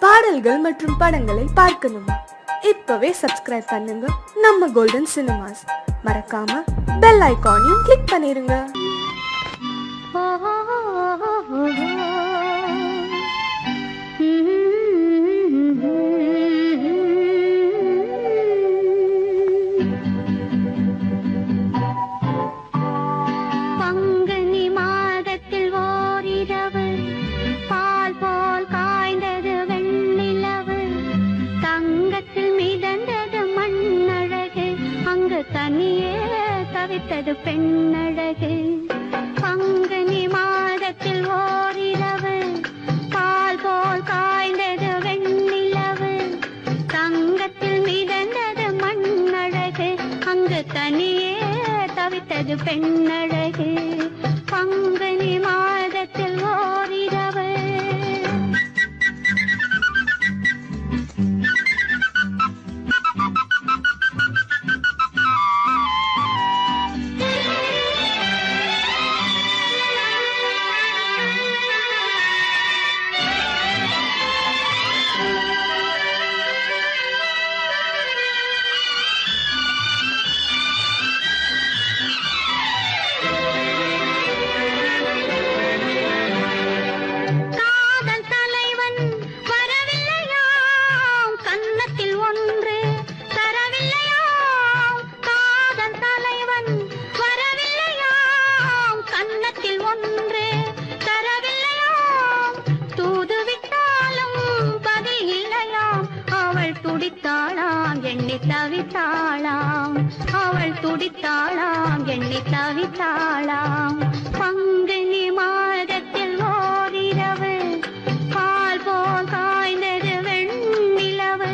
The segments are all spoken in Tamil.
பாடல்கள் மற்றும் படங்களை பார்க்கணுமா? இப்பவே சப்ஸ்கிரைப் பண்ணுங்க நம்ம கோல்டன் சினிமாஸ். மறக்காம பெல் ஐகானையும் கிளிக் பண்ணிருங்க. தனியே தவித்தது பெண்ணழகு. பங்குனி மாதத்தில் ஓரிரவு பால் போல் காய்ந்தது வெண்ணிலவு. தங்கத்தில் மிதந்தது மண்ணழகு, அங்கு தனியே தவித்தது பெண்ணழகு. பங்குனி மாதத்தில் ஓரிரவு. துடித்தாளாம் எண்ணி தவித்தாளாம், அவள் துடித்தாளாம் எண்ணி தவித்தாளாம். பங்குனி மாதத்தில் ஓரிரவு பால் போல் காய்ந்தது வெண்ணிலவு.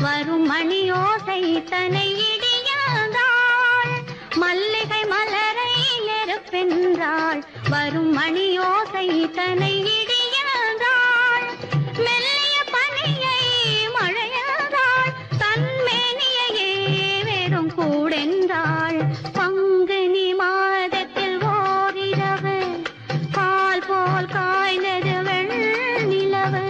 வரும் மணியோசை தனை இடியாதாள். மல்லிகை மலரை நெருப்பென்றாள், வரும் மணியோசை தனை இடியாதாள். மெல்லிய பனியை மழையாதாள், தன்மேனியையே வெறும் கூடென்றாள். பங்குனி மாதத்தில் ஓரிரவு பால் போல் காய்ந்தது வெண்ணிலவு.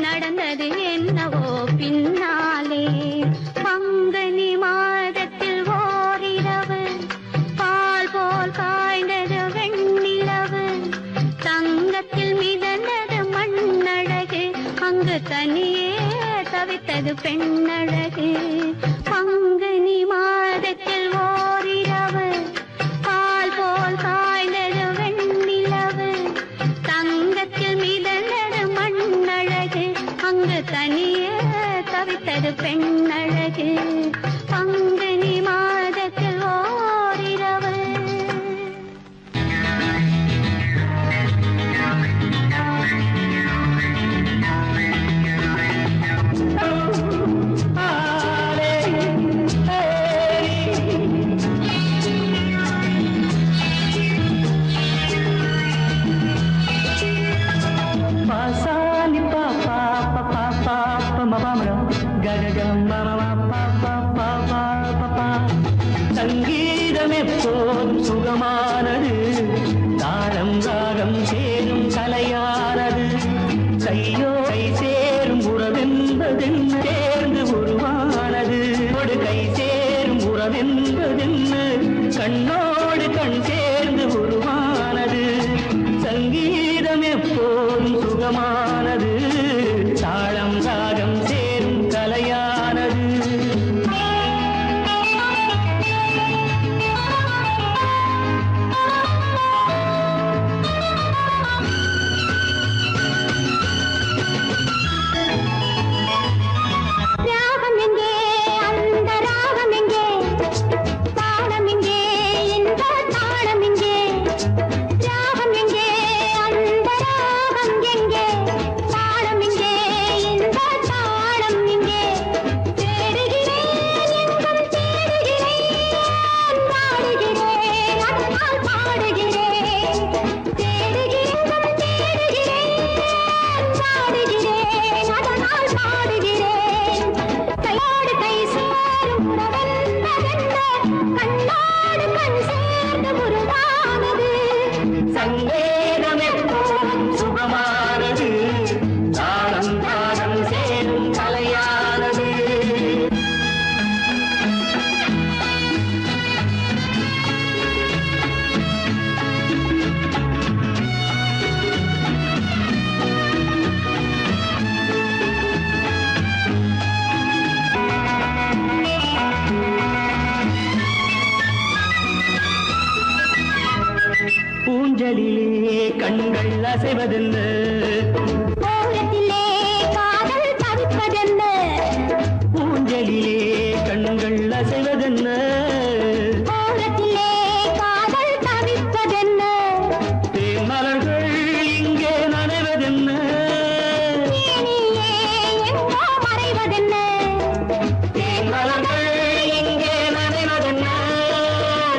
நடந்தது என்னவோ பின்னாலே. பங்குனி மாதத்தில் ஓரிரவு பால் போல் காய்ந்தது வெண்ணிலவு. தங்கத்தில் மிதந்தது மண்ணழகு, அங்கு தனியே தவித்தது பெண்ணழகு. பங்குனி மாதத்தில் ஓரிரவு பால் போல் காய்ந்தது வெண்ணிலவு. தங்கத்தில் மிதந்தது மண்ணழகு, அங்கு தனியே தவித்தது பெண்ணழகு. பங்குனி மாதத்தில் ஓரிரவு. சங்கீதம் எப்போதும் சுகமானது, தாளம் ராகம் சேரும் கலையானது. கையோ கை சேரும் உறவென்பதென்ன சேர்ந்து உருவானது. கை சேரும் உறவென்பதென்ன ஊஞ்சலிலே கண்கள் அசைவதென்ன ஓரத்திலே காதல் தவிப்பதென்ன ஊஞ்சலிலே கண்கள் அசைவதென்ன ஓரத்திலே காதல் தவிப்பதென்ன தேன் மலர்கள் இங்கே நனைவதென்ன தேனியே எங்கோ மறைவதென்ன தேன் மலர்கள் இங்கே நனைவதென்ன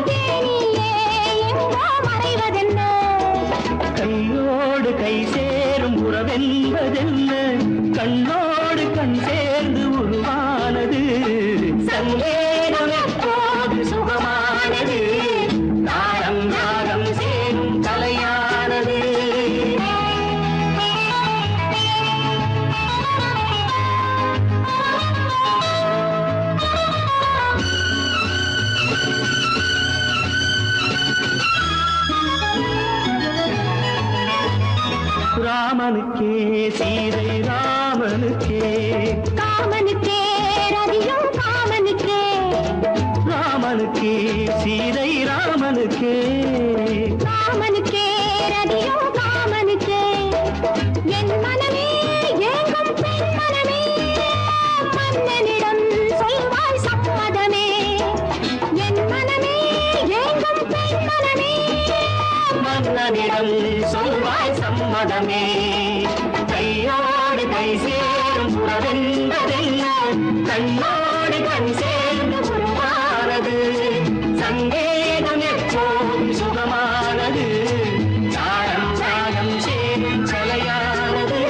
தேனியே எங்கோ மறைவதென்ன கையோடு கை சேரும் உறவென்பதென்ன கண்ணோடு கண் சேர்ந்து உருவானது சங்கேதம் எப்போது சுகமானது தாரம் ராகம் சேரும் கலையானது ராமனுக்கே சீதை ராமனுக்கே காமனுக்கே ரதியும் காமனுக்கே ராமனுக்கே சீதை ராமனுக்கே காமனுக்கே ரதியும் காமனுக்கே என் மனமே ஏங்கும் பெண் மனமே மன்னனிடம் சொல்வாய் சம்மதமே என் மனமே ஏங்கும் பெண் மனமே மன்னனிடம் சொல்வாய் சம்மதமே கையோடு கை சேரும் புறவென்பதென்ன கண்ணோடு கண் சேர்ந்து உருவானது சங்கேதம் எப்போதும் சுகமானது தாரம் ராகம் சேரும் கலையானது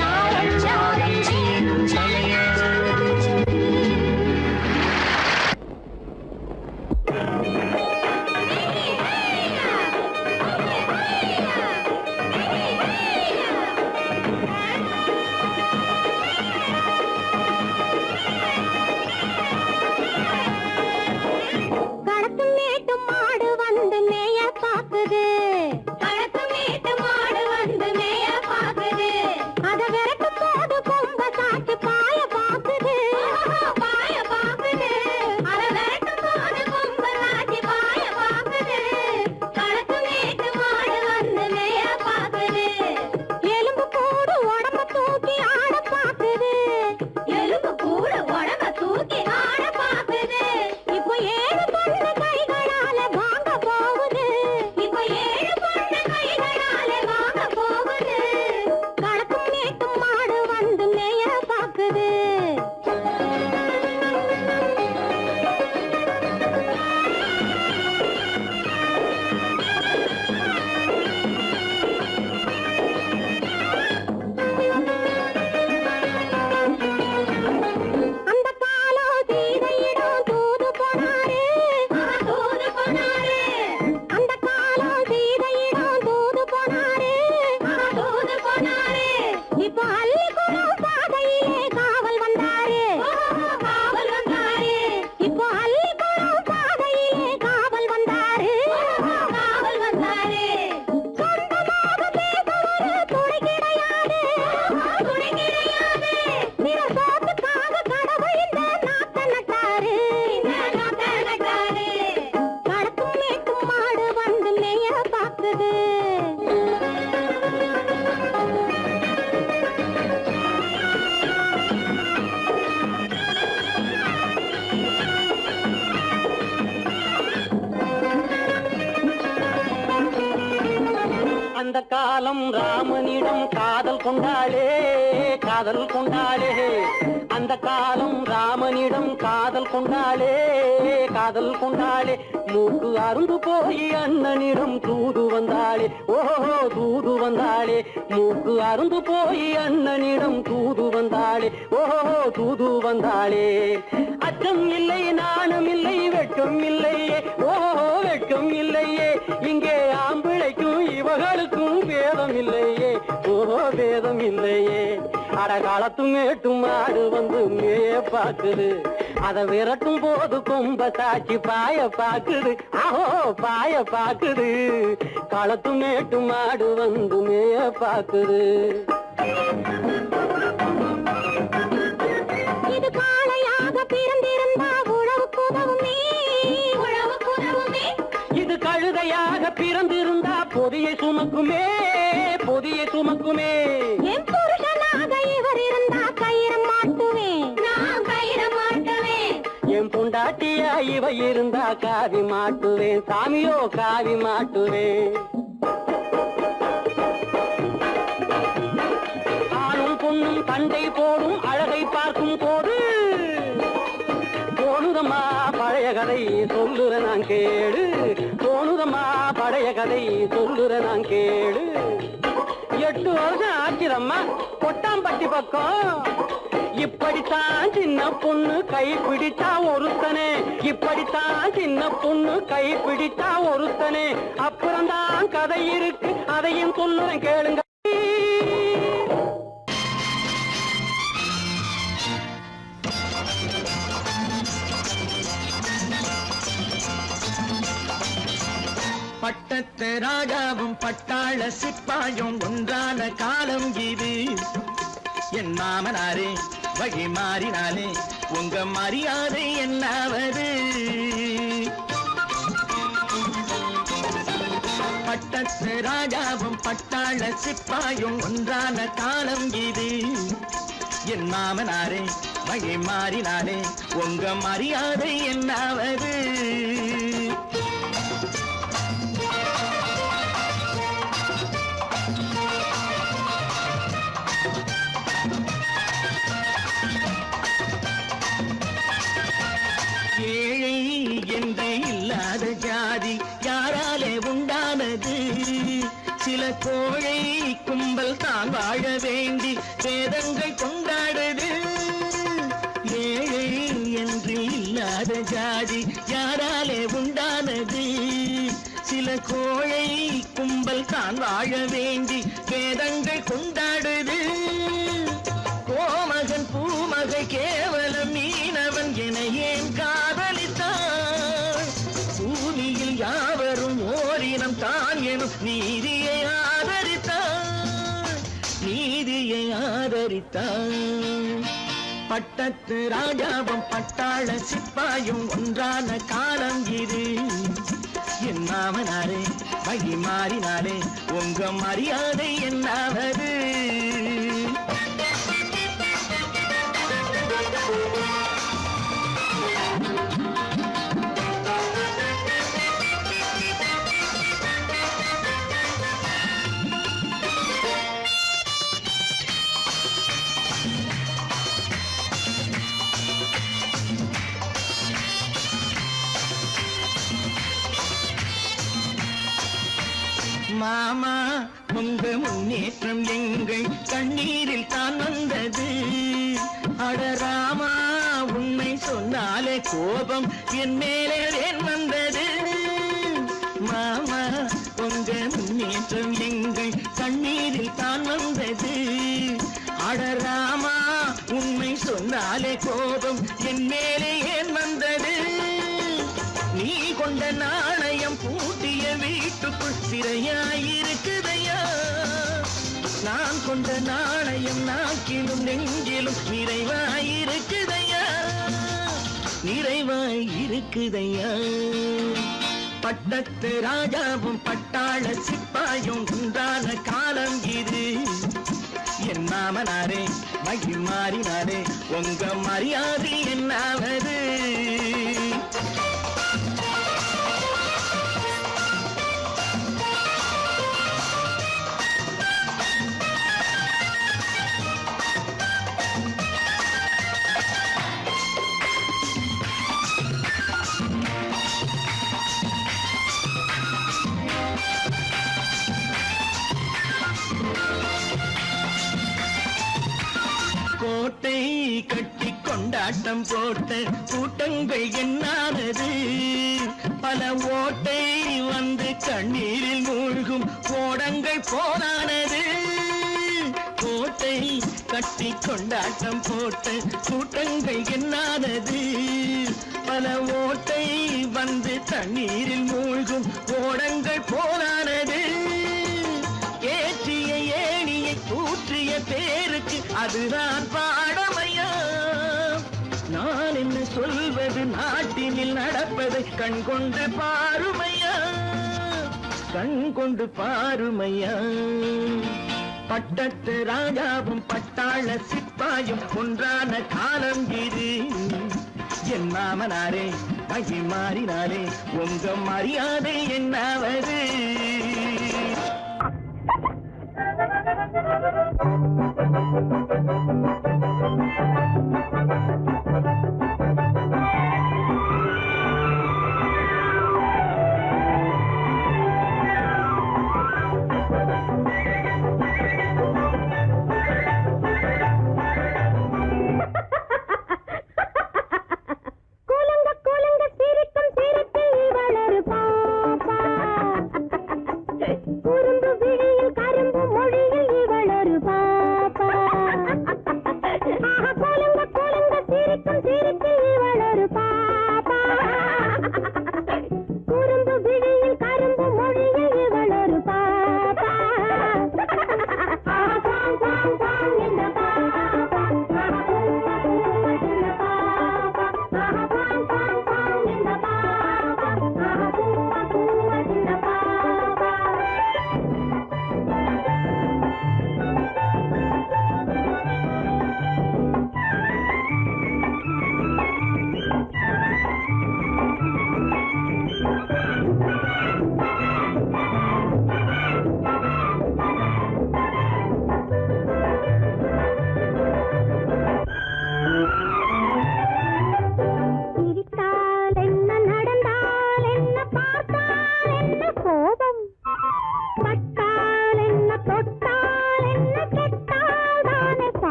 தாரம் ராகம் சேரும் கலையானது கடத்தும் மேட்டு மாடு வந்து மேய பாக்குது கடத்தும் மேட்டு மாடு வந்து மேய பாக்குது அத விரட்டு போது கொம்ப சாட்டு பாய பாக்குது பாய பாக்குது அத விரட்டு போது கொம்ப சாட்டி பாய பாக்குது கடத்தும் மேட்டு மாடு வந்து மேய பாக்குது எலும்பு கூடு உடம்ப தூக்கி ஆட பாக்குது எலும்பு கூடு உடம்ப தூக்கி ஆட பாக்குது இப்போ ஏழு பொண்ணு கைகளால வாங்க போகுது இப்போ ஏழு பொண்ணு கைகளால வாங்க போகுது கடக்கும் மேட்டும் மாடு வந்து மேய பாக்குது அந்த காலம் சீதையிடம் தூது போனாரு தூது போனாரு அந்த காலம் சீதையிடம் தூது போனாரு தூது போனாரு இப்போ அள்ளிக்குளம் பாதையிலே காவல் வந்தாரு காவல் வந்தாரு இப்போ அள்ளிக்குளம் பாதையிலே காவல் வந்தாரு காவல் வந்தாரு சொந்தமாக பேச ஒரு துணை கிடையாது துணை கிடையாது பிற சோத்துக்காக கடவுள் இந்த நாட்டை நட்டாரு இந்த நாட்டை நட்டாரு கடத்தும் மேட்டும் மாடு வந்து மேய பாக்குது அந்த காலம் ராமனிடம் காதல் கொண்டாளே காதல் கொண்டாளே அந்த காலம் ராமனிடம் காதல் கொண்டாளே காதல் கொண்டாளே மூக்கு அருந்து போய் அண்ணனிடம் தூது வந்தாளே ஓஹோ தூது வந்தாளே மூக்கு அருந்து போய் அண்ணனிடம் தூது வந்தாளே ஓஹோ தூது வந்தாளே அச்சம் இல்லை நாணம் இல்லை வெட்கம் இல்லையே ஓஹோ வெட்கம் இல்லையே இங்கே ஆம்பிளைக்கும் இவர்களுக்கும் பேதம் இல்லையே ஓஹோ பேதம் இல்லையே அடகாலத்து மேட்டும் மாடு வந்து மேய பாக்குது அத விரட்டும் போது கொம்ப சாட்சி பாய பாக்குது ஆஹோ பாய பாக்குது களத்து மேட்டு மாடு வந்து மேய பாக்குது இது காளையாக பிறந்திருந்தா உழவுக்கு உதவுமே உழவுக்கு உதவுமே இது கழுதையாக பிறந்திருந்தா பொதியை சுமக்குமே பொதியை சுமக்குமே. என் புருஷனாக இவர் இருந்தா கயிறு மாட்டுவேன், நான் கயிறு மாட்டுவேன். என் பொண்டாட்டியா இவ இருந்தா காவி மாட்டுவேன், சாமியோ காவி மாட்டுவேன். ஆணும் பொண்ணும் சண்டை போடும் அழகை பார்க்கும் போது தோணுதம்மா பழைய கதை சொல்லுற நான் கேளு, தோணுதம்மா பழைய கதை சொல்லுற நான் கேளு. 8 வருஷம் ஆச்சுதம்மா கொட்டாம்பட்டி பக்கம். இப்படித்தான் சின்ன பொண்ணு கை பிடித்தா ஒருத்தனே, இப்படித்தான் சின்ன பொண்ணு கை பிடித்தா ஒருத்தனே. அப்புறம்தான் கதை இருக்கு அதையும் சொல்லுறேன் கேளுங்க. பட்டத்து ராஜாவும் பட்டாள சிப்பாயும் ஒன்றான காலம் இது. என் மாமனாரே வழி மாறினாலே உங்க மரியாதை என்னாவது? பட்டத்து ராஜாவும் பட்டாள சிப்பாயும் ஒன்றான காலம் இது. என் மாமனாரே வழி மாறினாலே உங்க மரியாதை என்னாவது? ஏழை என்று இல்லாத ஜாதி யாராலே உண்டானது? சில கோழை கும்பல் தான் வாழ வேண்டி வேதங்கள் கொண்டாடுது. ஏழை என்று இல்லாத ஜாதி யாராலே உண்டானது? சில கோழை கும்பல் தான் வாழ வேண்டி வேதங்கள் கொண்டாடுது. கோமகன் பூமகை கேவலம் மீனவன் என ஏன் காதலித்தான்? பூமியில் யாவரும் ஓரினம் தான் எனும் நீதியை ஆதரித்தான், நீதியை ஆதரித்தான். பட்டத்து ராஜாவும் பட்டாள சிப்பாயும் ஒன்றான காலம் இது. என் மாமனாரே வழி மாறினாலே உங்க மரியாதை என்னாவது? மாமா உங்க முன்னேற்றம் எங்கள் கண்ணீரில் தான் வந்தது. அடராமா உண்மை சொன்னாலே கோபம் என் மேலே ஏன் வந்தது? மாமா உங்க முன்னேற்றம் எங்கள் கண்ணீரில் தான் வந்தது. அடராமா உண்மை சொன்னாலே கோபம் என் மேலே ஏன் வந்தது? நீ கொண்ட நாணயம் பூட்டிய வீட்டுக்குள் சிறையாயிருக்குதையா? நான் கொண்ட நாணயம் நாக்கிலும் நெஞ்சிலும் நிறைவாயிருக்குதையா, நிறைவாயிருக்குதையா? பட்டத்து ராஜாவும் பட்டாள சிப்பாயும் உண்டான காலம் இது. என் மாமனாரே மகி மாறினாரே உங்க மரியாதை என்னாவது? கோட்டை கட்டி கொண்டாட்டம் போட்ட கூட்டங்கள் என்னானது? பல ஓட்டை வந்து கண்ணீரில் மூழ்கும் கோடங்கள் போனானது. கோட்டை கட்டி கொண்டாட்டம் போட்ட கூட்டங்கள் என்னானது? பல ஓட்டை வந்து தண்ணீரில் மூழ்கும் கோடங்கள் போனானது. ஏற்றிய ஏணியை தூற்றிய பேருக்கு அதுதான் பாடமையா? நான் என்ன சொல்வது நாட்டினில் நடப்பதை கண்கொண்டு பாருமையா? கண் கொண்டு பாருமையா பட்டத்து ராஜாவும் பட்டாள சிப்பாயும் ஒன்றான காலம் இது என் மாமனாரே மகி மாறினாரே உங்க மரியாதை என்னாவது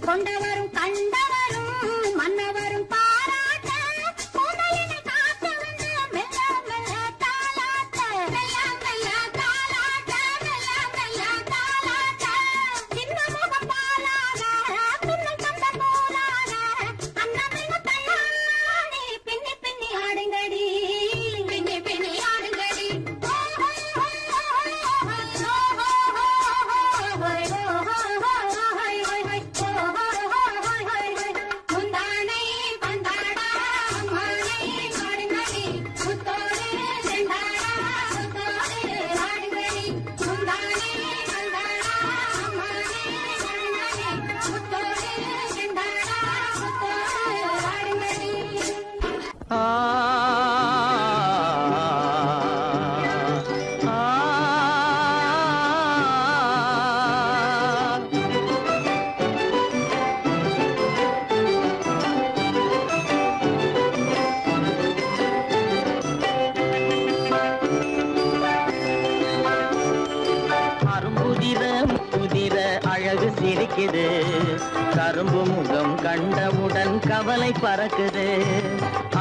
கொண்டவரும் கண்டவரும் மன்னவரும் பாராட்ட முதலினை காத்து வந்து மெல்ல மெல்ல தாலாட்ட மெல்ல மெல்ல தாலாட்ட மெல்ல மெல்ல தாலாட்ட சின்ன முக பாலாக பின்னை கண்ட போலாக அன்னமின்ன தள்ளாடி பின்னி பின்னி ஆடுங்கடி பின்னி பின்னி ஆடுங்கடி முந்தானை பந்தாடா அம்மானை ஆடுங்கடி முத்தோடு செண்டாடா முத்தோடு ஆடுங்கடி முந்தானை பந்தாடா அம்மானை ஆடுங்கடி முத்தோடு செண்டாடா முத்தோடு ஆடுங்கடி அரும்புதிர முதிர அழகு சிரிக்குது கரும்பு முகம் கண்டவுடன் கவலை பறக்குது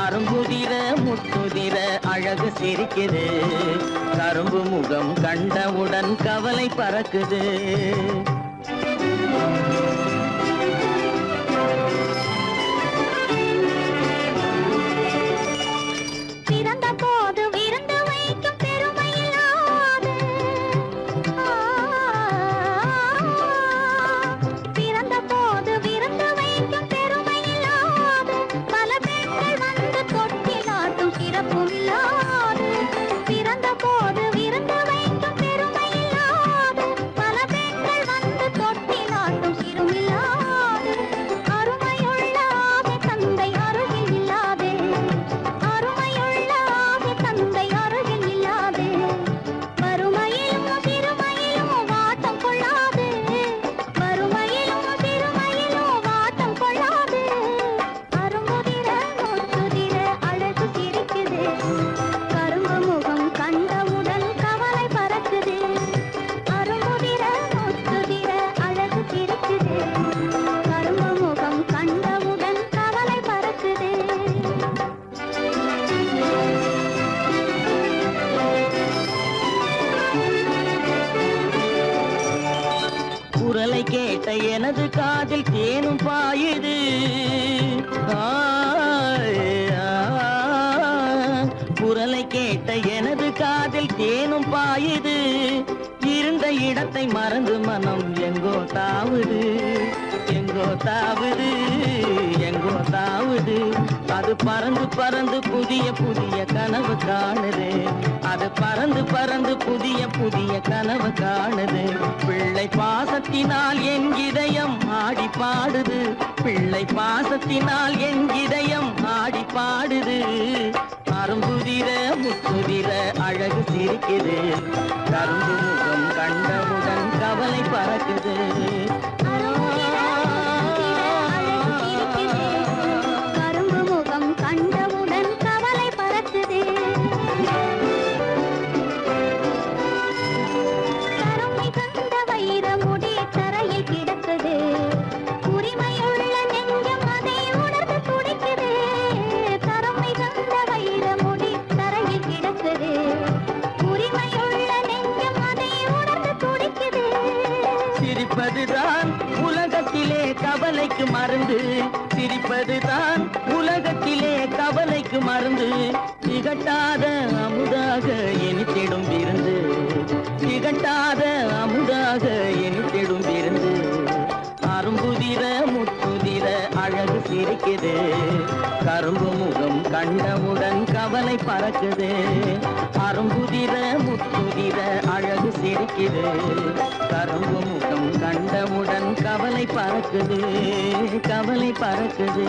அரும்புதிர முத்துதிர அழகு சிரிக்குது கரும்பு முகம் கண்டவுடன் கவலை பறக்குது பிறந்த போது விருந்து வைக்கும் பெருமையில்லாது பிறந்த போது விருந்து வைக்கும் பெருமையில்லாது பல பெண்கள் வந்து தொட்டிலாட்டும் சிறப்பும் இல்லாது பிறந்த போது விருந்து வைக்கும் பெருமையில்லாது பல பெண்கள் வந்து தொட்டிலாட்டும் சிறுமில்லாது அருமையுள்ள ஆவி தந்தை அருகில் இல்லாதே அருமையுள்ள ஆவி தந்தை அருகில் இல்லாதே வறுமையிலும் சிறுமையிலும் வாட்டம் கொள்ளாது வறுமையிலும் சிறுமையிலும் வாட்டம் கொள்ளாது அரும்புதிர முத்துதிர அழகு சிரிக்குது கரும்பு முகம் கண்டவுடன் கவலை பறக்குது அரும்புதிர முத்துதிர அழகு சிரிக்குது கரும்பு முகம் கண்டவுடன் கவலை பறக்குது குரலை கேட்ட எனது காதில் தேனும் பாயுது குரலை கேட்ட எனது காதில் தேனும் பாயுது இருந்த இடத்தை மறந்து மனம் எங்கோ தாவுது எங்கோ தாவுது எங்கோ தாவுது அது பறந்து பறந்து புதிய புதிய கனவு காணுது அது பறந்து பறந்து புதிய புதிய கனவு காணுது பிள்ளை பாசத்தினால் என் இதயம் ஆடி பாடுது பிள்ளை பாசத்தினால் என் இதயம் ஆடி பாடுது அரும்புதிர முத்துதிர அழகு சிரிக்குது கரும்பு முகம் கண்டவுடன் கவலை பறக்குது கரும்பு முகம் கண்டவுடன் கவலை பறக்குது கருமை கண்ட வைர முடி தரையில் கிடக்குது உரிமையுள்ள நெஞ்சம் அதை உணர்ந்து துடிக்குது கருமை கண்ட வைர முடி தரையில் கிடக்குது உரிமையுள்ள நெஞ்சம் அதை உணர்ந்து துடிக்குது சிரிப்பதுதான் உலகத்திலே கவலைக்கு மருந்து சிரிப்பதுதான் உலகத்திலே கவலைக்கு மருந்து திகட்டாத அமுதாக இனித்திடும் விருந்து திகட்டாத அமுதாக இனித்திடும் விருந்து அரும்புதிர முத்துதிர அழகு சிரிக்குது கரும்பு முகம் கண்டவுடன் கவலை பறக்குது அரும்புதிர முத்துதிர அழகு சிரிக்குது கரும்பு முகம் கண்டவுடன் கவலை பறக்குது கவலை பறக்குது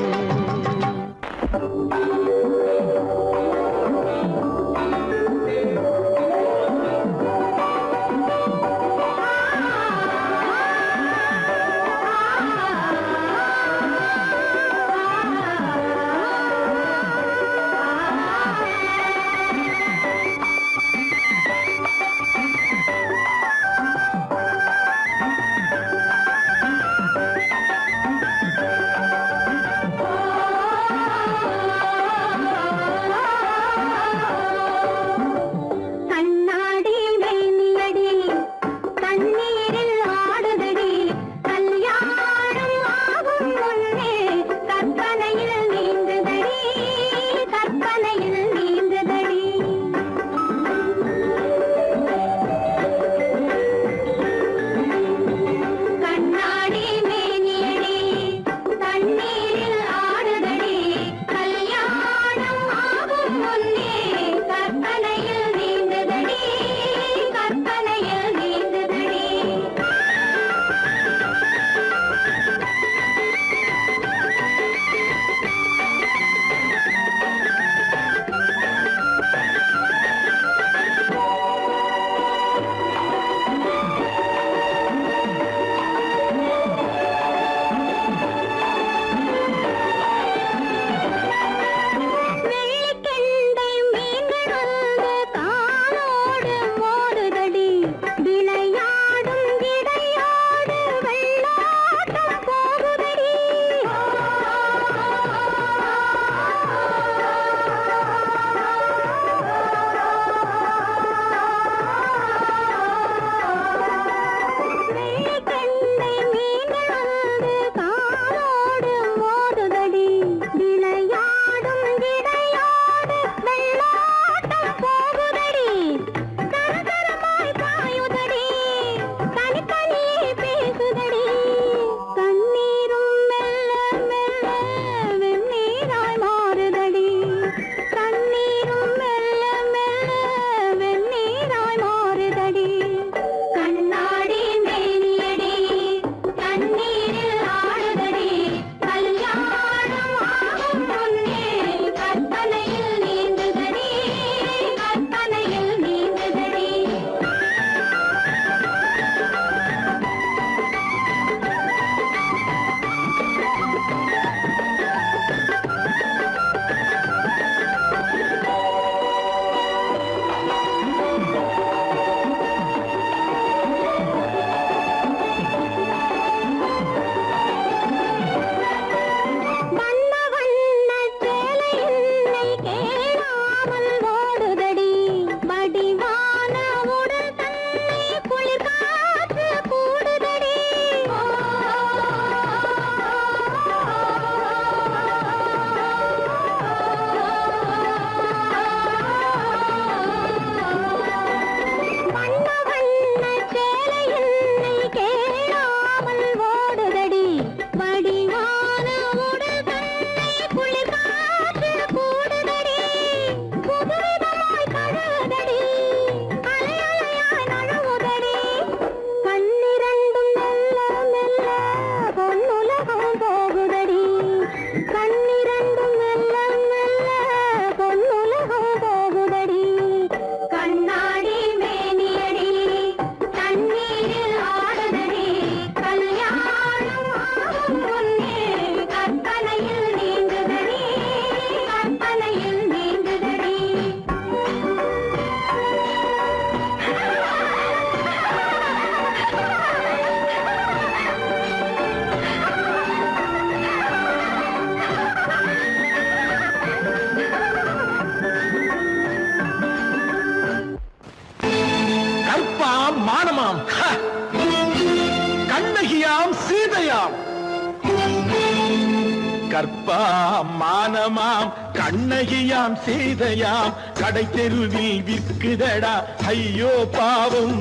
கற்பாம் மானமாம் கண்ணகியாம் சீதையாம் கடை தெருவில் விற்குதடா ஐயோ பாவம்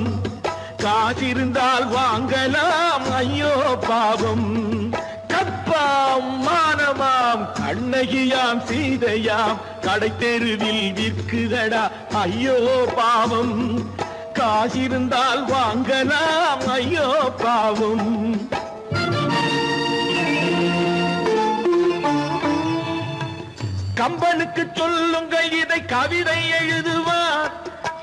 காசிருந்தால் வாங்கலாம் ஐயோ பாவம் கற்பாம் மானமாம் கண்ணகியாம் சீதையாம் கடை தெருவில் விற்குதடா ஐயோ பாவம் காசிருந்தால் வாங்கலாம் ஐயோ பாவம் கம்பனுக்கு சொல்லுங்கள் இதை கவிதை எழுதுவார்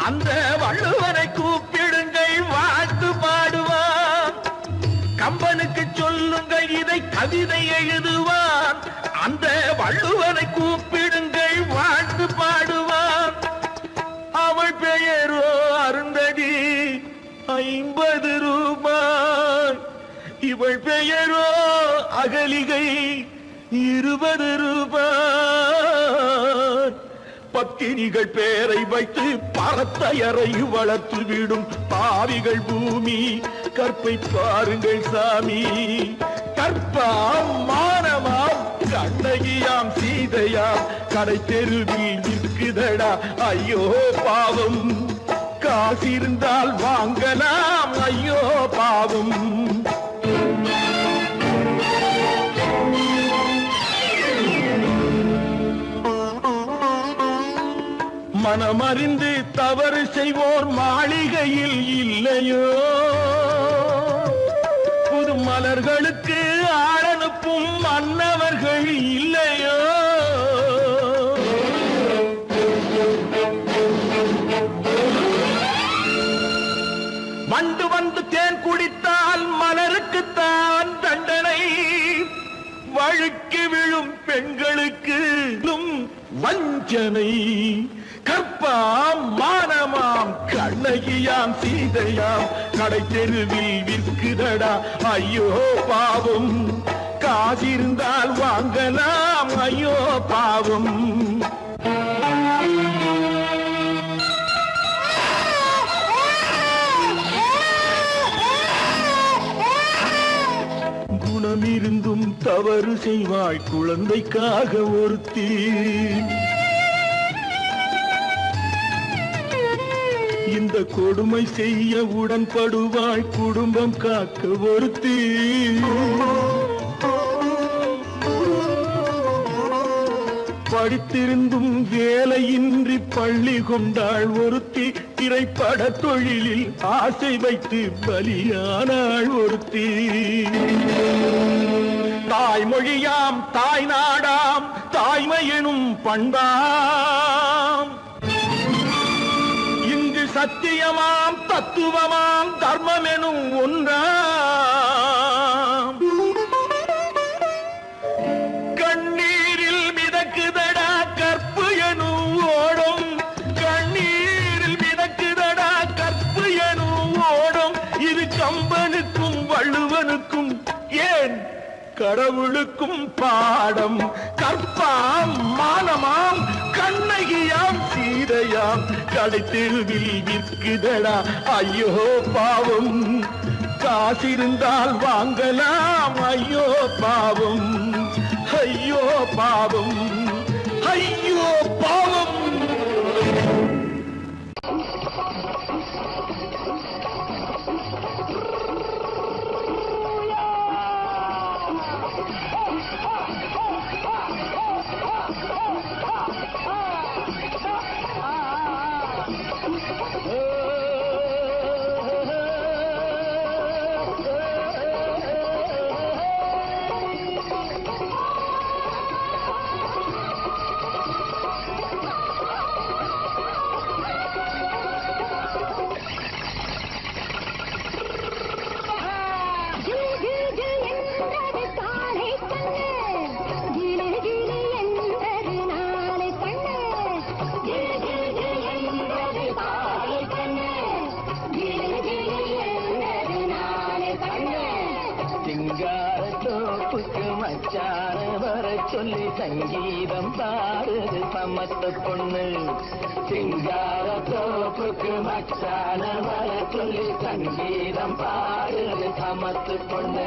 அந்த வள்ளுவரை கூப்பிடுங்கள் வாழ்த்து பாடுவார் கம்பனுக்கு சொல்லுங்கள் இதை கவிதை எழுதுவார் அந்த வள்ளுவரை கூப்பிடுங்கள் வாழ்த்து பாடுவார் அவள் பெயரோ அருந்ததி 50 ரூபாய் இவள் பெயரோ அகலிகை 20 ரூபாய் பத்தினிகள் பேரை வைத்து பரத்தையரை வளர்த்து விடும் பாவிகள் பூமி கற்பை பாருங்கள் சாமி கற்பாம் மானமாம் கண்ணகியாம் சீதையாம் கடை தெருவில் நிற்குதடா ஐயோ பாவம் காசிருந்தால் வாங்கலாம் ஐயோ பாவம் மனமறிந்து தவறு செய்வோர் மாளிகையில் இல்லையோ புது மலர்களுக்கு ஆளனுப்பும் மன்னவர்கள் இல்லையோ வண்டு வந்து தேன் குடித்தால் மலருக்குத்தான் தண்டனை வழுக்கி விழும் பெண்களுக்கு வஞ்சனை கற்பாம் மானமாம் கண்ணகியாம் சீதையாம் கடை தெருவில் விற்குதடா ஐயோ பாவம் காசிருந்தால் வாங்கலாம் ஐயோ பாவம் குணமிருந்தும் தவறு செய்வாய் குழந்தைக்காக ஒருத்தி இந்த கொடுமை செய்ய உடன்படுவாய் குடும்பம் காக்க ஒருத்தி படித்திருந்தும் வேலையின்றி பள்ளி கொண்டாள் ஒருத்தி திரைப்பட தொழிலில் ஆசை வைத்து பலியானாள் ஒருத்தி தாய்மொழியாம் தாய் நாடாம் தாய்மையெனும் பண்பாம் இங்கு சத்தியமாம் தத்துவமாம் தர்மமெனும் ஒன்றாம் கண்ணீரில் மிதக்குதடா கற்பு எனும் ஓடும் கண்ணீரில் மிதக்குதடா கற்பு எனும் ஓடும் இது கம்பனுக்கும் வள்ளுவனுக்கும் ஏன் கடவுளுக்கும் பாடம் கற்பாம் மானமாம் கண்ணகியாம் சீதையாம் கடை தெருவில் விற்குதடா ஐயோ பாவம் காசிருந்தால் வாங்கலாம் ஐயோ பாவம் ஐயோ பாவம் ஐயோ பாவம் சொல்லி சங்கீதம் பாடுது சமத்து பொண்ணு சிங்கார தோப்புக்கு மச்சான வர சொல்லி சங்கீதம் பாடுது சமத்து பொண்ணு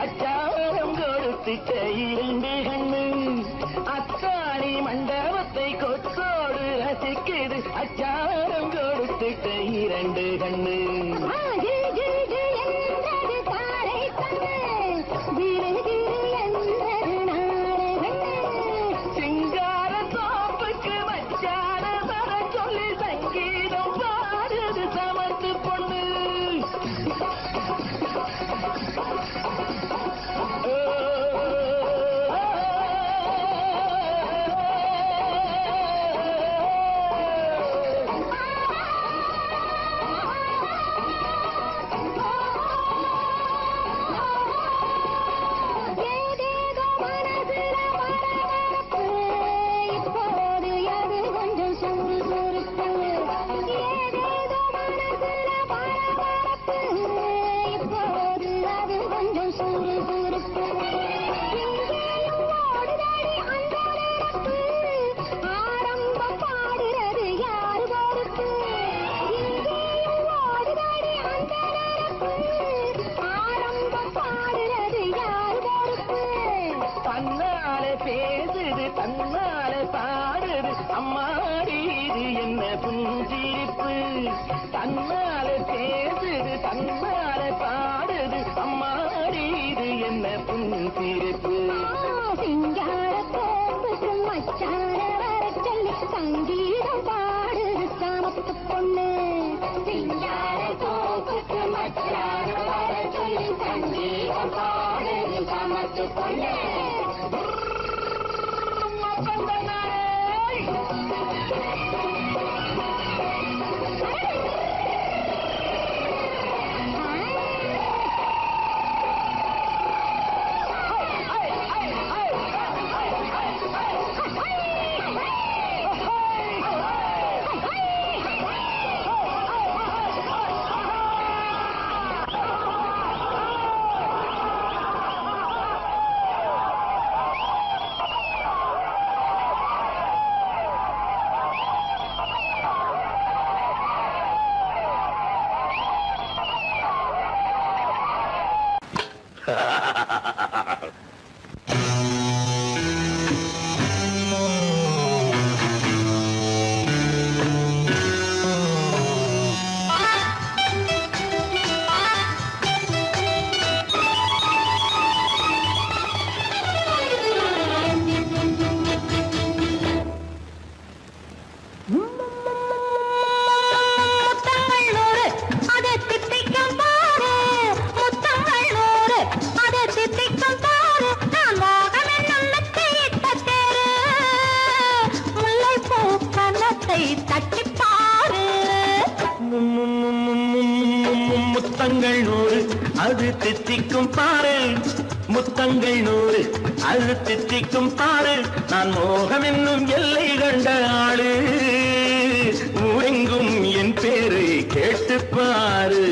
அச்சாரம் கொடுத்துட்ட 2 கண்ணு அத்தாணி மண்டபத்தை கொத்தோடு ரசிக்குது அச்சாரம் கொடுத்துட்ட 2 கண்ணு சிங்கார தோப்புக்கு மச்சான வர சொல்லி சங்கீதம் பாடுது சமத்து பொண்ணு பேசுது தன்னால பாடுது அம்மாடி இது என்ன புஞ்சிரிப்பு தன்னால பேசுது தன்னால பாடுது அம்மாடி இது என்ன புஞ்சிரிப்பு சிங்கார தோப்புக்கு மச்சான வர சொல்லி சங்கீதம் பாடுது சாமத்து பொண்ணு சிங்கார தோப்புக்கு மச்சான வர சொல்லி சங்கீதம் பாடுது சாமத்து பொண்ணு முத்தங்கள் 100 அது தித்திக்கும் பாரு முத்தங்கள் 100 அது தித்திக்கும் பாரு நான் மோகம் என்னும் எல்லை கண்ட ஆளு ஊரெங்கும் என் பேரை கேட்டு பாரு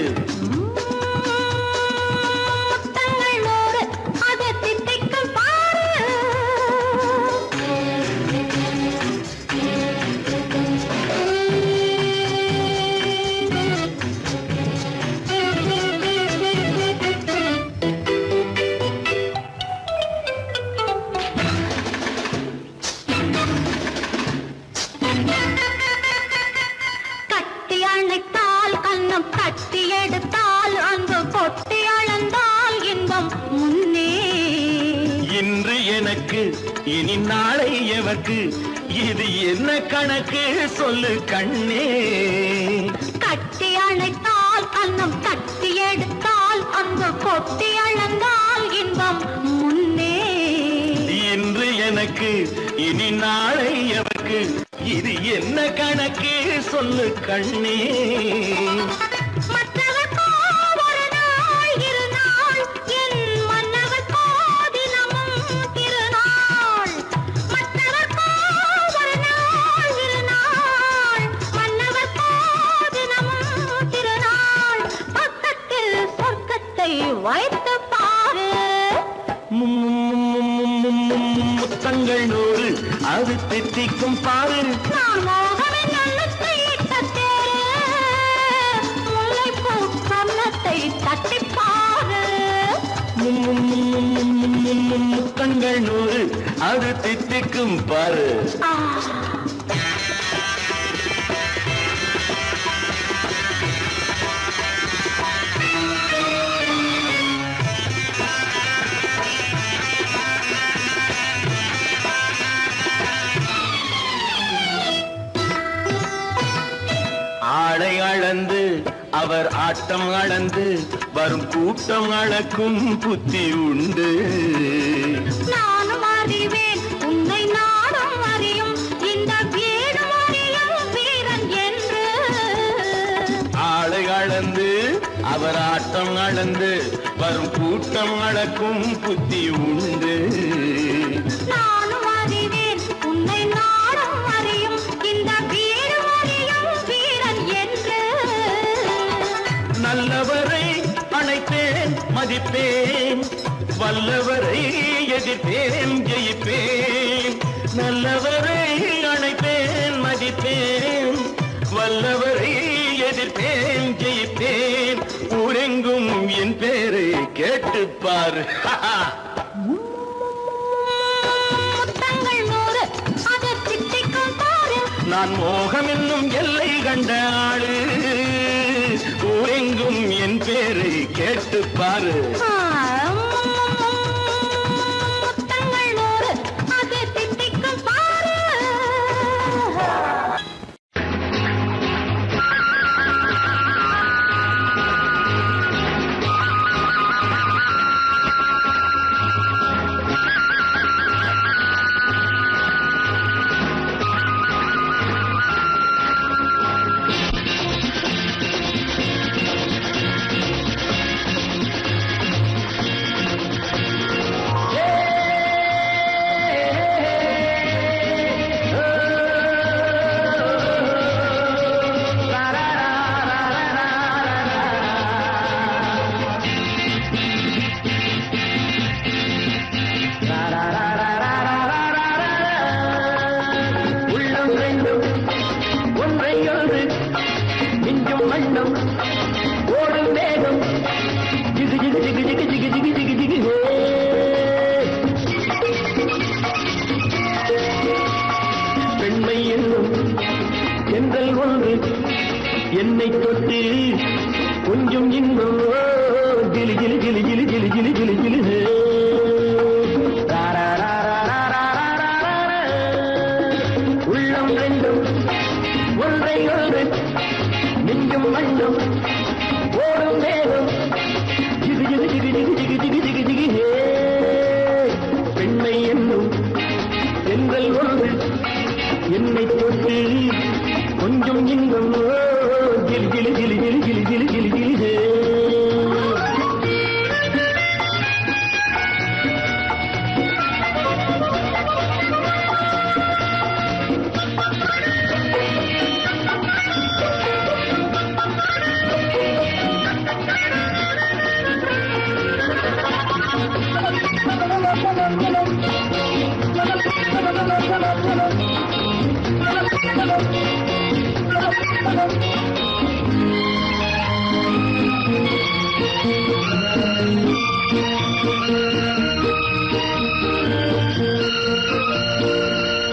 கட்டி எடுத்தால் அங்கு கொட்டி அளந்தால் இன்பம் முன்னே இன்று எனக்கு இனி நாளை எவர்க்கு இது என்ன கணக்கு சொல்லு கண்ணே கட்டி அணைத்தால் கண்ணம் கட்டி எடுத்தால் அங்கு கொட்டி அளந்தால் இன்பம் முன்னே இன்று எனக்கு இனி நாளை எவர்க்கு இது என்ன கணக்கு சொல்லு கண்ணே வைத்து பாரு முத்தங்கள் 100 அது தித்திக்கும் பாரு நான் மோகமின் நல்லத்தை முல்லைப்பூ கன்னத்தை தட்டி பாரு முத்தங்கள் 100 அது தித்திக்கும் பாரு. ஆளை அளந்து அவர் ஆட்டம் அளந்து வரும் கூட்டம் அளக்கும் புத்தி உண்டு. நானும் அறிவேன் உன்னை நாடும் அறியும் இந்த வீடும் அறியும் வீரன் என்று. ஆளை அளந்து அவர் ஆட்டம் அளந்து வரும் கூட்டம் அளக்கும் புத்தி உண்டு. நானும் அறிவேன் உன்னை நாடும் அறியும் இந்த வீடும் அறியும் வீரன் என்று. நல்லவரை அணைப்பேன் மதிப்பேன், வல்லவரை எதிர்ப்பேன் ஜெயிப்பேன். நல்லவரை அணைப்பேன் மதிப்பேன், வல்லவரை எதிர்ப்பேன் ஜெயிப்பேன். ஊரெங்கும் என் பேரை கேட்டுப்பார். முத்தங்கள் 100 அது தித்திக்கும் பாரு. நான் மோகம் என்னும் எல்லை கண்ட ஆளு, ஊரெங்கும் என் பேரை கேட்டுப்பாரு. முத்தங்கள் 100 அது தித்திக்கும் பாரு. உள்ளம் ரெண்டும் ஒன்றையொன்று மிஞ்சும் வண்ணம் ஓடும் வேகம் ஜிகு ஜிகு ஜிகு ஜிகு ஜிகு ஜிகு ஜிகு ஜிகு பெண்மை என்னும் எங்கள் ஒன்று என்னை தொட்டு கொஞ்சம் இன்பம் ஜிலி ஜிலி ஜிலி ஜிலி ஜிலி ஜிலி ஜிலி ஜிலி உள்ளம் ரெண்டும் ஒன்றை ஒன்று மிஞ்சும் வண்ணம் ஓடும் வேகம் ஜிகு ஜிகு ஜிகு ஜிகு ஜிகு ஜிகு ஜிகு ஜிகு பெண்மை என்னும் எங்கள் ஒன்று என்னை தொட்டு கொஞ்சம் இன்பம் ஜிலி ஜிலி ஜிலி ஜிலி ஜிலி ஜிலி ஜிலி ஜிலி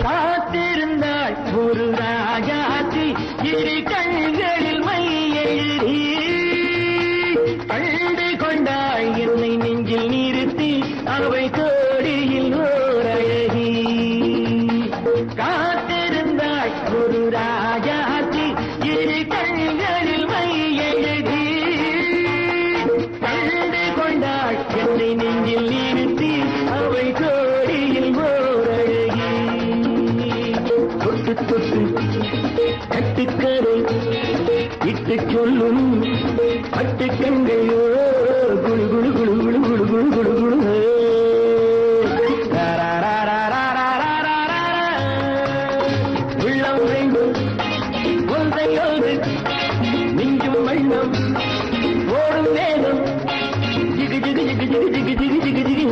காத்திருந்தாள் ஒரு ராஜாத்தி இரு கண்களில் மை எழுதி கண்டு கொண்டாள் என்னை நெஞ்சில் நிறுத்தி அவை கோடியில் ஓர் அழகி. காத்திருந்தாள் ஒரு ராஜாத்தி இரு கண்களில் மை எழுதி கண்டு கொண்டாள் என்னை நெஞ்சில் நிறுத்தி அவை கோடியில் ஓர் அழகி. தொட்டு தொட்டு கட்டுக்கரை இட்டு சொல்லும் பட்டு கண்கையோ குழு குழு குழு குழு குழு குழு குழு குழு உள்ளம் வேண்டும் ஒன்றையோடு மிஞ்சும் வண்ணம் ஓடும் வேகம் ஜிகு ஜிகு ஜிகு ஜிகு ஜிகு ஜிகு ஜிகு ஜிகு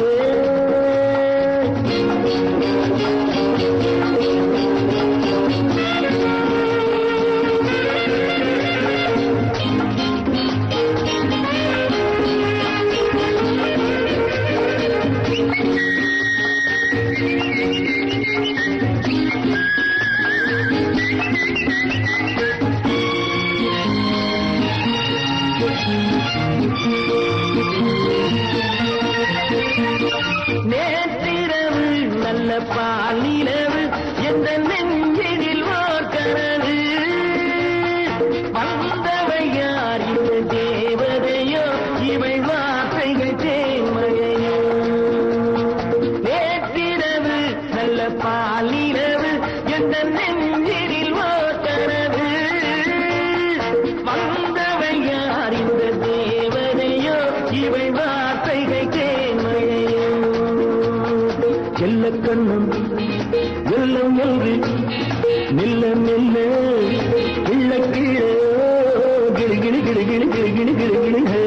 பால் நிலவு எந்த நெஞ்சினில் ஓர் கனவு வந்தவை யார் இந்த தேவதையோ இவள் வார்த்தைகள் தேன்மழையோ நேற்றிரவு நல்ல பால் நிலவு எந்த நெஞ்சினில் ஓர் கனவு வந்தவை யார் இந்த தேவதையோ இவள் வார்த்தைகள் தேன்மழையோ செல்ல கண்ணம் எல்லம் என்று மெல்ல மெல்ல கிள்ள கீழே கிளி கிளி கிளி கிளி கிளி கிளி கிளி கிளி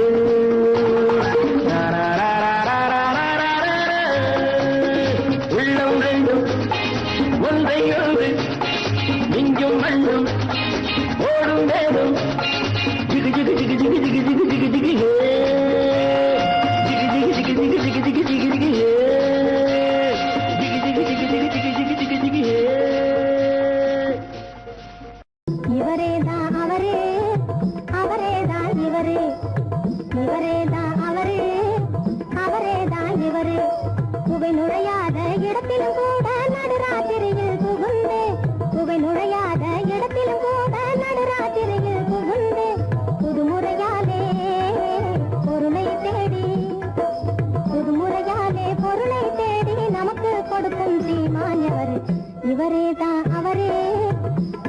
உள்ளம் ரெண்டும் ஒன்றை ஒன்று நெஞ்சும் மண்ணும் ஓடும் வேடும் ஜிகு ஜிகு ஜிகு ஜிகு ஜிகு ஜிகு ஜிகு ஜிகு ஜிகு ஜிகு ஜிகு ஜிகு ஜிகு ஜிகு ஜிகு இவரேதான் அவரே அவரேதான் இவரே இவரேதான் அவரே அவரேதான் இவரே புகை நுழையாத இடத்திலும் கூட நடுராத்திரியில் புகுந்தே புகை நுழையாத இடத்திலும் கூட நடுராத்திரியில் புகுந்தே புதுமுறையாலே பொருளை தேடி புதுமுறையாலே பொருளை தேடி நமக்கு கொடுக்கும் சீமான் எவரு இவரேதான் அவரே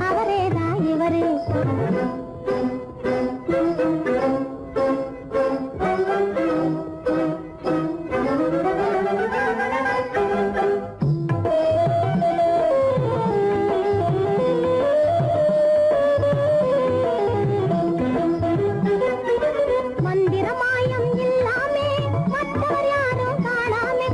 அவரேதான் இவரே மந்திரமாயம் இல்லாமே மற்றவர் யாரும் காணாமே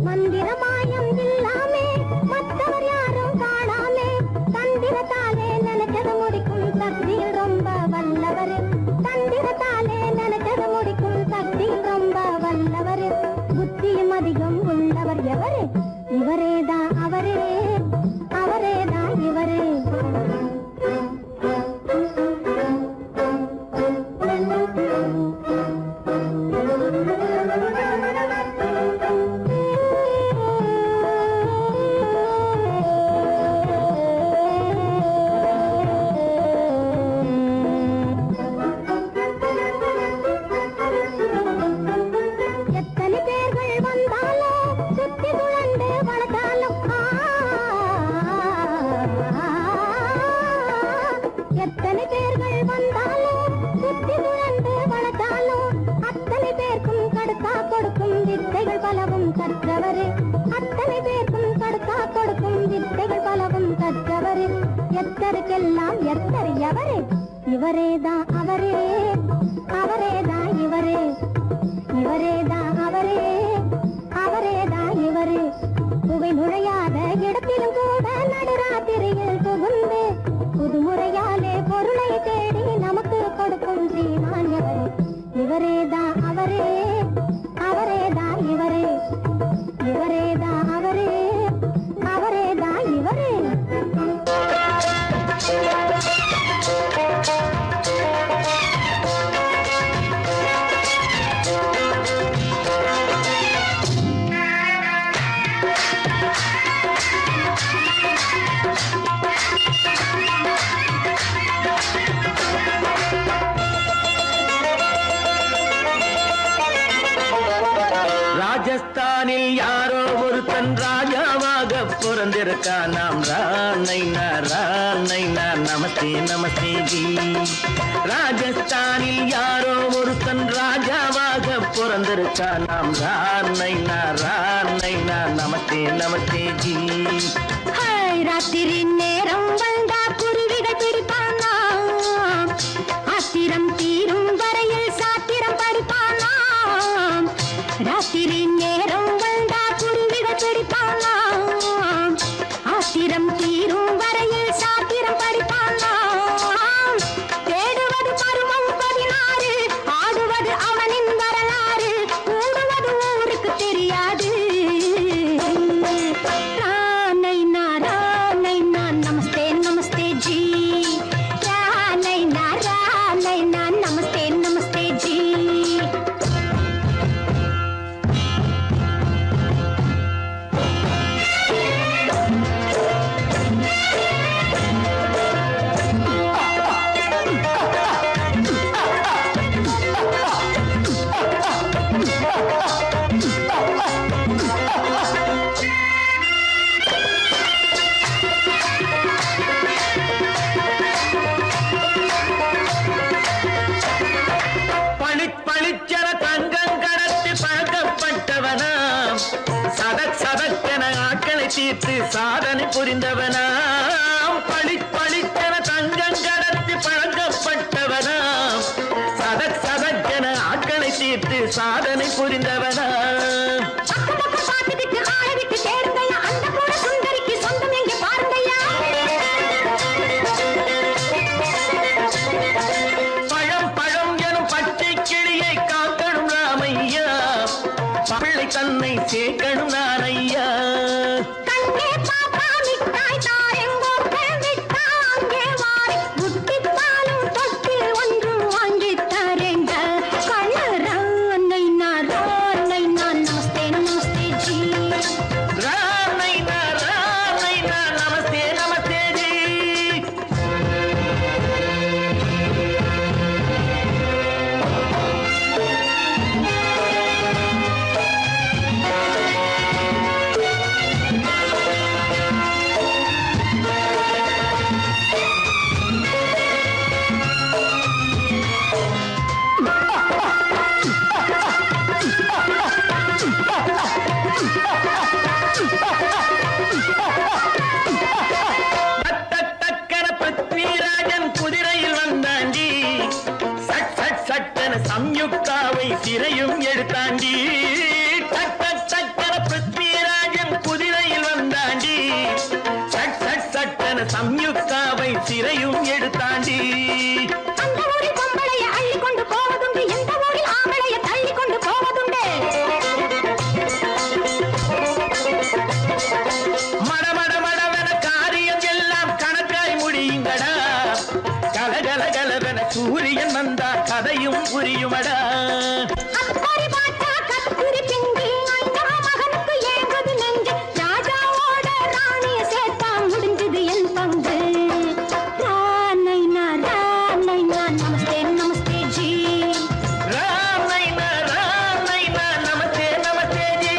மந்திரமாயம் இல்லாமே மற்றவர் யாரும் காணாமே தந்திரத்தாலே நினைச்சது முடிக்கும் சக்தியில் ரொம்ப வல்லவர் தந்திரத்தாலே நினைச்சது முடிக்கும் சக்தியில் ரொம்ப வல்லவர் புத்தியும் அதிகம் உள்ளவர் எவரு இவரேதான் அவரே அவரேதான் இவரே எத்தனை பேர்கள் வந்தாலும் சுத்தி சுழண்டு வளர்த்தாலும் எத்தனை பேர்கள் வந்தாலும் சுத்தி சுழண்டு வளர்த்தாலும் அத்தனை பேருக்கும் கடுக்கா கொடுக்கும் வித்தைகள் பலவும் கற்றவர் அத்தனை பேருக்கும் கடுக்கா கொடுக்கும் வித்தைகள் பலவும் கற்றவர் எத்தருக்கெல்லாம் எத்தர் எவரே இவரேதான் அவரே அவரேதான் இவரே இவரேதான் அவரே அவரேதான் இவரே புகை நுழையாத இடத்திலும் கூட நடுராத்திரியில் புகுந்து புதுமுறையாலே பொருளை தேடி நமக்கு கொடுக்கும் சீமான் எவரே இவரேதான் அவரே அவரேதான் இவரே இவரேதான் அவரே அவரேதான் இவரே ராஜஸ்தானில் யாரோ ஒருத்தன் ராஜாவாக பிறந்திருக்கான் நாம் ராணைனா நமஸ்தே நமஸ்தே ஜி ராஜஸ்தானில் யாரோ ஒருத்தன் ராஜாவாக பிறந்திருக்கான் நாம் ராணைனா நமஸ்தே நமஸ்தே ஜி ராத்திரி நேரம் வந்தா குருவிகள் பிடிப்பானா ஆத்திரம் தீரும் வரையில் சாத்திரம் படிப்பானா ராத்திரி நேரம் வந்தா குருவிகள் பிடிப்பானா ஆத்திரம் தீரும் வரையில் சாத்திரம் படிப்பானா தேடுவது பருவம் 16 ஆடுவது அவனின் வரலாறு கூடுவது ஊருக்கு தெரியாது ராணைனா நமஸ்தே நமஸ்தே ஜி சாதனை புரிந்தவனாம் பளிச்சென தங்கம் கடத்தி பழக்கப்பட்டவனாம் சதக் சதக்கென ஆட்களை தீர்த்து சாதனை புரிந்தவனாம் தன்னை சேர்க்கணும் நான் ஐயா கண்ணே பாப்பா மிட்டாய் தாரெங்கோ கேள்விட்டா அங்கே வாரி முட்டிப்பாலும் தொட்டு ஒன்று வாங்கி தரேங்க கண்ணு ரானை நான் நமஸ்தே நமஸ்தே ஜி ரானை நான் நமஸ்தே நமஸ்தே ஜி சம்யுக்தாவை சிறையும் எடுத்தாண்டி சட்டன பிருத்விராஜன் குதிரையில் வந்தாண்டி சட்டன சம்யுக்தாவை சிறையும் எடுத்தாண்டி அந்த ஊரில் பொம்பளைய அள்ளி கொண்டு போவதுண்டு எந்த ஊரில் ஆம்பளைய தள்ளி கொண்டு போவதுண்டு மடவென காரியம் எல்லாம் கணக்காய் முடியுங்கடா கலகலகலவென சூரியன் வந்தா கதையும் புரியுமடா அக்கறை பாட்டா கத்திரி பிங்கி அந்த மகனுக்கு ஏங்குது நெஞ்சு ராஜாவோட ராணிய சேர்த்தா முடிஞ்சது என் பங்கு ரானை நான் நமஸ்தே நமஸ்தே ஜி ராமை நான் நமஸ்தே நமஸ்தே ஜி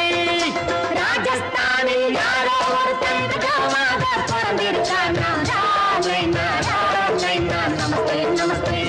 ராஜஸ்தானில் யாரோ ஒரு தங்கமாக பிறந்திருக்கான் ரானை நான் நமஸ்தே நமஸ்தே